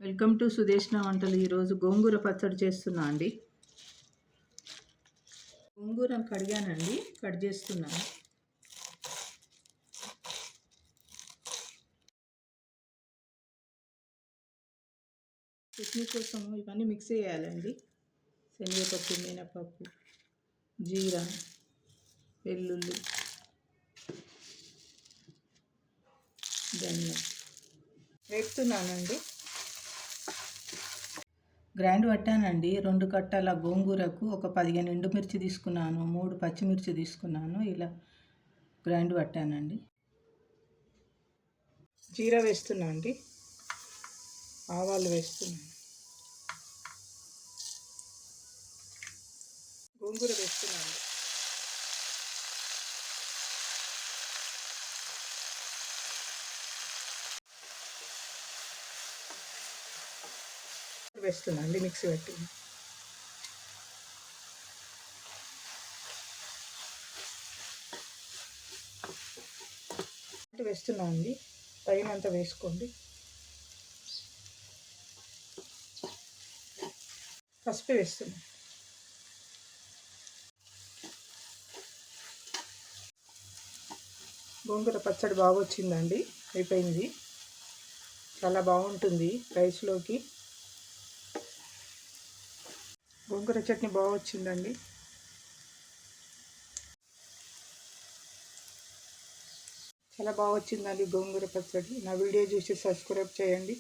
Welcome to Sudeshna వంటలు. ఈరోజు గోంగూర పచ్చడి చేస్తున్నా అండి. గోంగూర కడిగానండి, కట్ చేస్తున్నాను. చట్నీ కోసం ఇవన్నీ మిక్స్ చేయాలండి. శనగపప్పు, మినపప్పు, జీరా, వెల్లుల్లి, ధనియా వేస్తున్నానండి. గ్రైండ్ పట్టానండి. 2 కట్టల గోంగూరకు ఒక 15 ఎండుమిర్చి తీసుకున్నాను, 3 పచ్చిమిర్చి తీసుకున్నాను. ఇలా గ్రైండ్ పట్టానండి. జీరా వేస్తున్నా అండి, ఆవాలు వేస్తున్నాను, గోంగూర వేస్తున్నాను. వేస్తున్నా అండి, మిక్సీ పెట్టి వేస్తున్నా అండి. తగినంత వేసుకోండి. పసుపు వేస్తున్నా. గోంగూర పచ్చడి బాగా వచ్చిందండి, అయిపోయింది. చాలా బాగుంటుంది రైస్లోకి. గోంగూర చట్నీ బాగా వచ్చిందండి. చాలా బాగా వచ్చిందండి గోంగూర పచ్చడి. నా వీడియో చూసి సబ్స్క్రైబ్ చేయండి.